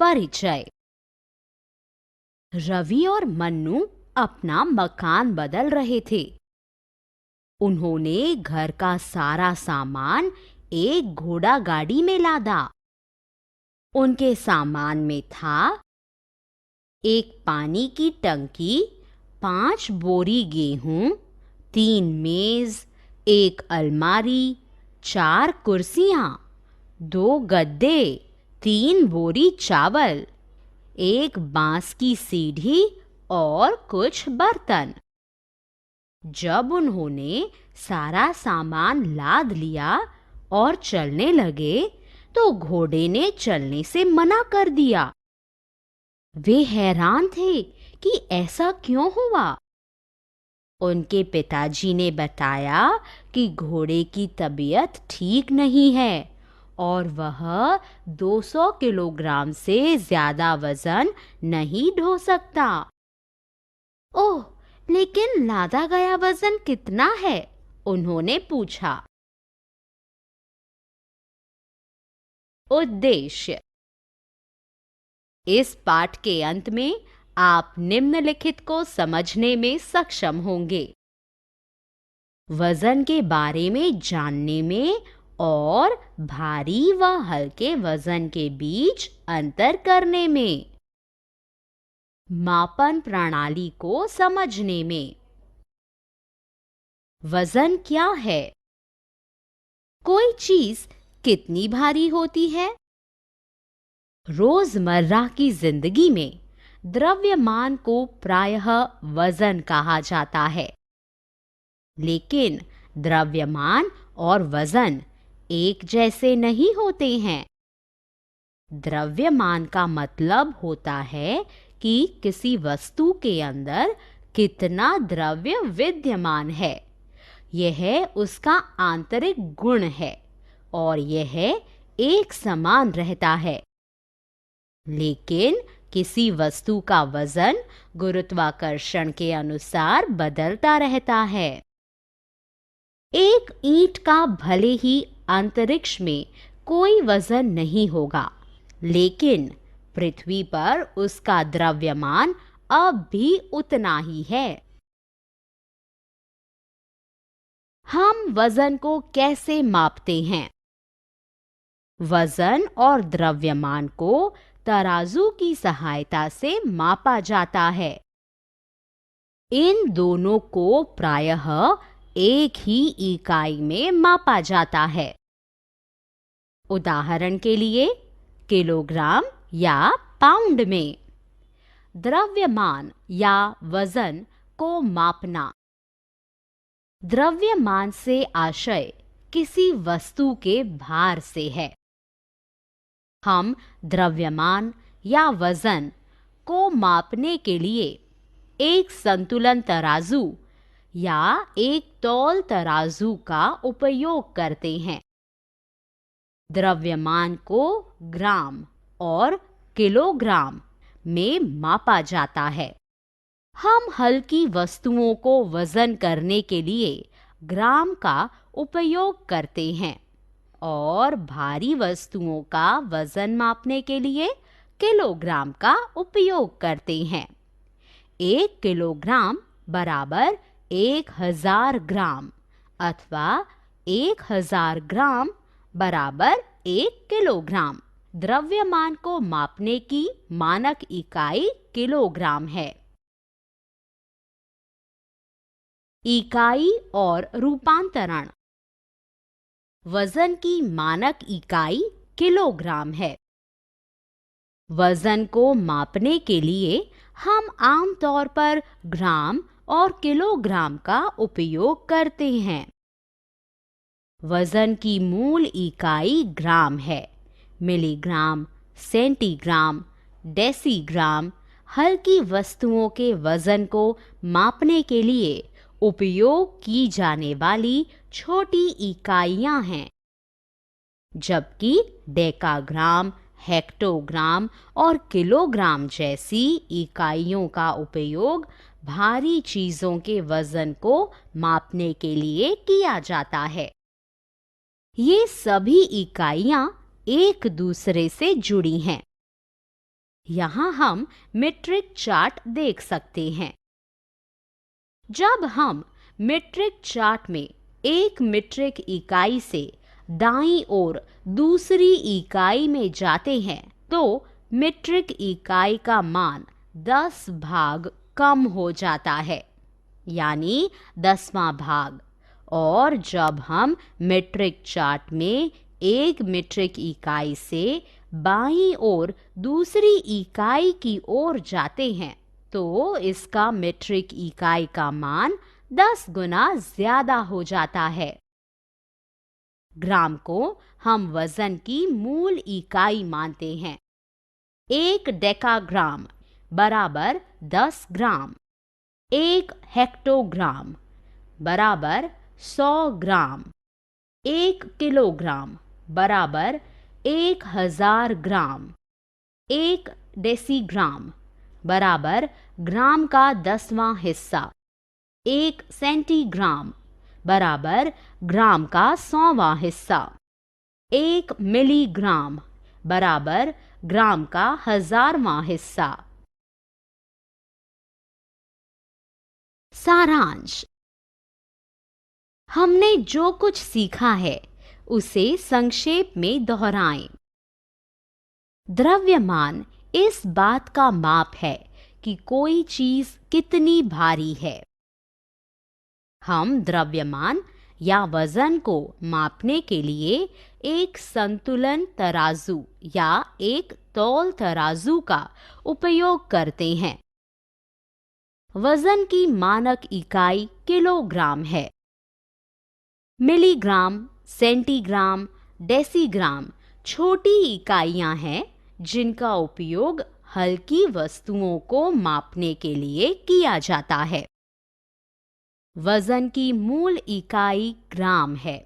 परिचय। रवि और मन्नू अपना मकान बदल रहे थे। उन्होंने घर का सारा सामान एक घोड़ा गाड़ी में लादा। उनके सामान में था एक पानी की टंकी, 5 बोरी गेहूं, 3 मेज, एक अलमारी, 4 कुर्सियां, 2 गद्दे, 3 बोरी चावल, एक बांस की सीढ़ी और कुछ बर्तन। जब उन्होंने सारा सामान लाद लिया और चलने लगे तो घोड़े ने चलने से मना कर दिया। वे हैरान थे कि ऐसा क्यों हुआ। उनके पिताजी ने बताया कि घोड़े की तबीयत ठीक नहीं है और वह 200 किलोग्राम से ज्यादा वजन नहीं ढो सकता। ओह, लेकिन लादा गया वजन कितना है? उन्होंने पूछा। उद्देश्य। इस पाठ के अंत में आप निम्नलिखित को समझने में सक्षम होंगे। वजन के बारे में जानने में और भारी व हल्के वजन के बीच अंतर करने में। मापन प्रणाली को समझने में। वजन क्या है? कोई चीज कितनी भारी होती है? रोजमर्रा की जिंदगी में द्रव्यमान को प्रायः वजन कहा जाता है। लेकिन द्रव्यमान और वजन एक जैसे नहीं होते हैं। द्रव्यमान का मतलब होता है कि किसी वस्तु के अंदर कितना द्रव्य विद्यमान है। यह उसका आंतरिक गुण है और यह एक समान रहता है। लेकिन किसी वस्तु का वजन गुरुत्वाकर्षण के अनुसार बदलता रहता है। एक ईंट का भले ही अंतरिक्ष में कोई वजन नहीं होगा, लेकिन पृथ्वी पर उसका द्रव्यमान अब भी उतना ही है। हम वजन को कैसे मापते हैं? वजन और द्रव्यमान को तराजू की सहायता से मापा जाता है। इन दोनों को प्रायः एक ही इकाई में मापा जाता है। उदाहरण के लिए किलोग्राम या पाउंड में। द्रव्यमान या वजन को मापना। द्रव्यमान से आशय किसी वस्तु के भार से है। हम द्रव्यमान या वजन को मापने के लिए एक संतुलन तराजू या एक तौल तराजू का उपयोग करते हैं। द्रव्यमान को ग्राम और किलोग्राम में मापा जाता है। हम हल्की वस्तुओं को वजन करने के लिए ग्राम का उपयोग करते हैं और भारी वस्तुओं का वजन मापने के लिए किलोग्राम का उपयोग करते हैं। 1 किलोग्राम बराबर 1000 ग्राम अथवा 1000 ग्राम बराबर 1 किलोग्राम। द्रव्यमान को मापने की मानक इकाई किलोग्राम है। इकाई और रूपांतरण। वजन की मानक इकाई किलोग्राम है। वजन को मापने के लिए हम आमतौर पर ग्राम और किलोग्राम का उपयोग करते हैं। वजन की मूल इकाई ग्राम है। मिलीग्राम, सेंटीग्राम, डेसीग्राम हल्की वस्तुओं के वजन को मापने के लिए उपयोग की जाने वाली छोटी इकाइयां हैं, जबकि डेकाग्राम, हेक्टोग्राम और किलोग्राम जैसी इकाइयों का उपयोग भारी चीजों के वजन को मापने के लिए किया जाता है। ये सभी इकाइयां एक दूसरे से जुड़ी हैं। यहाँ हम मीट्रिक चार्ट देख सकते हैं। जब हम मीट्रिक चार्ट में एक मीट्रिक इकाई से दाईं ओर दूसरी इकाई में जाते हैं तो मीट्रिक इकाई का मान 10 भाग कम हो जाता है, यानी 10वां भाग। और जब हम मीट्रिक चार्ट में एक मीट्रिक इकाई से बाईं ओर दूसरी इकाई की ओर जाते हैं तो इसका मीट्रिक इकाई का मान 10 गुना ज्यादा हो जाता है। ग्राम को हम वजन की मूल इकाई मानते हैं। 1 डेकाग्राम बराबर 10 ग्राम। 1 हेक्टोग्राम बराबर 100 ग्राम। 1 किलोग्राम बराबर 1000 ग्राम। 1 डेसीग्राम बराबर ग्राम का 10वां हिस्सा। 1 सेंटीग्राम बराबर ग्राम का 100वां हिस्सा। 1 मिलीग्राम बराबर ग्राम का 1000वां हिस्सा। सारांश। हमने जो कुछ सीखा है उसे संक्षेप में दोहराएं। द्रव्यमान इस बात का माप है कि कोई चीज कितनी भारी है। हम द्रव्यमान या वजन को मापने के लिए एक संतुलन तराजू या एक तौल तराजू का उपयोग करते हैं। वजन की मानक इकाई किलोग्राम है। मिलीग्राम, सेंटीग्राम, डेसीग्राम छोटी इकाइयां हैं जिनका उपयोग हल्की वस्तुओं को मापने के लिए किया जाता है। वजन की मूल इकाई ग्राम है।